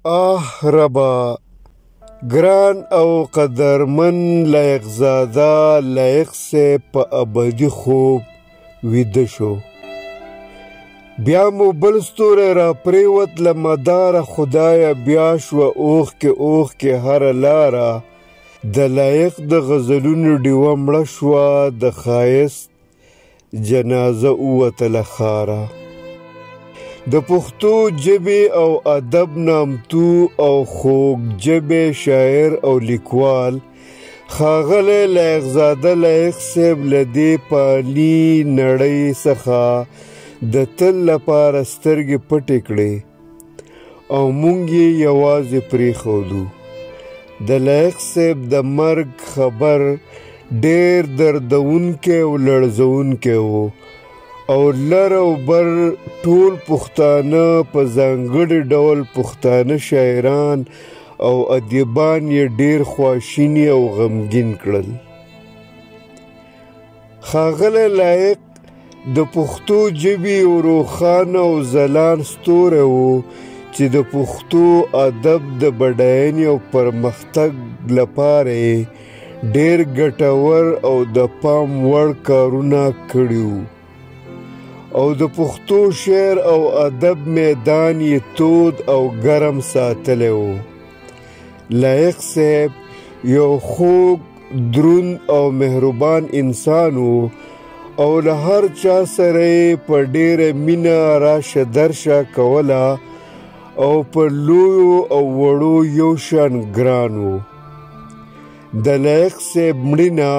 آه ربا ګران او قدرمن لایق زاده لایق صاحب په ابدي خوب ویده شو. بیا مو بل ستوری را پریوت له مداره خدایه بیا شوه اوښکې هره لاره د لایق د غزلونو ډیوه مړه شوه د ښایست جنازه ووتله ښاره. د پښتو ژبې او ادب نامتو او خوږ ژبې شاعر او لیکوال ښاغلی لایق زاده لایق صاحب له دې فاني نړۍ څخه د تل لپاره سترګې پټې کړې او موږ یې یوازې پرېښودو. د لایق صاحب د مرګ خبر ډېر دردونکی او لړزونکی و او لر او بر ټول پښتانه په ځانګړي ډول پښتانه شاعران او ادیبان یې ډېر خواشیني او غمګین کړل. ښاغلی لایق د پښتو ژبې یو روښانه او ځلان ستوری و چې د پښتو ادب د بډاینې او پرمختګ لپاره یې ډېر ګټور او د پام وړ کارونه کړي وو او د پښتو شعر او ادب میدان یې تود او ګرم ساتلی و. لایق صاحب یو خوږ دروند او مهربان انسان و او له هر چا سره یې په ډېره مینه راشه درشه کوله او پر لویو او وړو یو شان ګران و. د لایق صاحب مړینه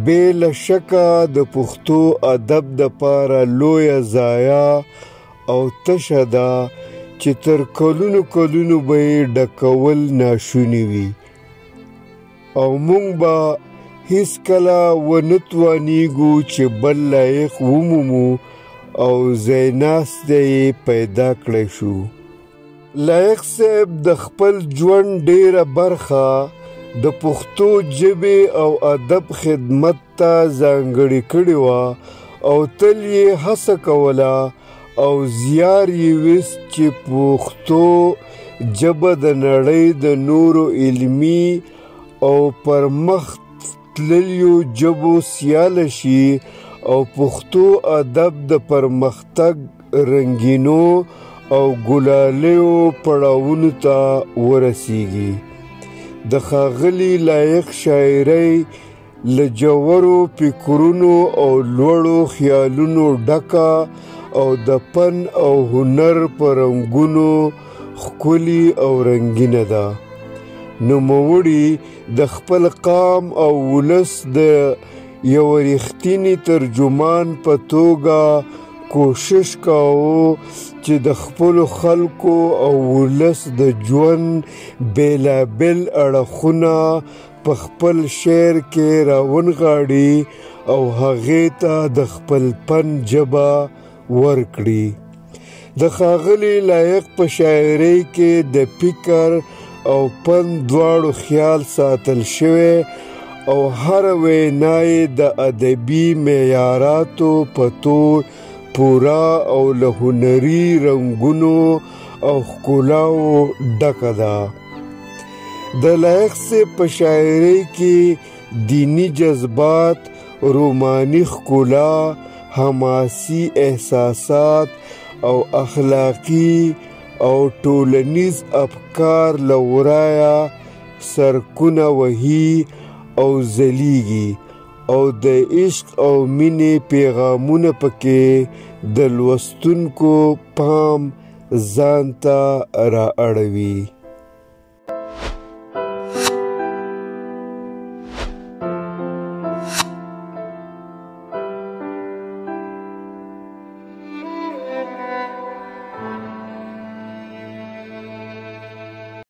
بې له شکه د پښتو ادب دپاره لویه ضایع او تشه ده چې تر کلونو به یې ډکول ناشوني وي او موږ به هیڅکله ونه توانیږو چې بل لایق ومومو او ځای ناستی یې پیدا کړی شو. لایق صاحب د خپل ژوند ډېره برخه د پښتو ژبې او ادب خدمت ته ځانګړې کړې وه او تل یې هڅه کوله او زیار یې ویست چې پښتو ژبه د نړۍ د نورو علمي او پرمخ تللیو ژبو سیاله شي او پښتو ادب د پرمختګ رنګینو او ګلالیو پړاوونو ته ورسیږي. د ښاغلي لایق شاعرۍ له ژورو فکرونو او لوړو خیالونو ډکه او د فن او هنر په رنګونو ښکلي او رنګینه ده. نوموړي د خپل قام او ولس د یو رښتیني ترجمان په توګه کوشش کاوه چې د خپلو خلکو او ولس د ژوند بېلابېل اړخونه په خپل شعر کې راونغاړي او هغې ته د خپل فن ژبه ورکړي. د ښاغلي لایق په شاعرۍ کې د فکر او فن دواړو خیال ساتل شوی او هره وینا یې د ادبي معیاراتو په تور پورا او له هنري رنګونو او ښکلاو ډکه ده. د لایق صاحب په شاعرۍ کې دینی جذبات، روماني ښکلا، حماسي احساسات او اخلاقي او ټولنیز افکار له ورایه سرکونه وهي او ځلیږي او د عشق او مینې پیغامونه پکې د لوستونکو پام ځان ته را اړوي.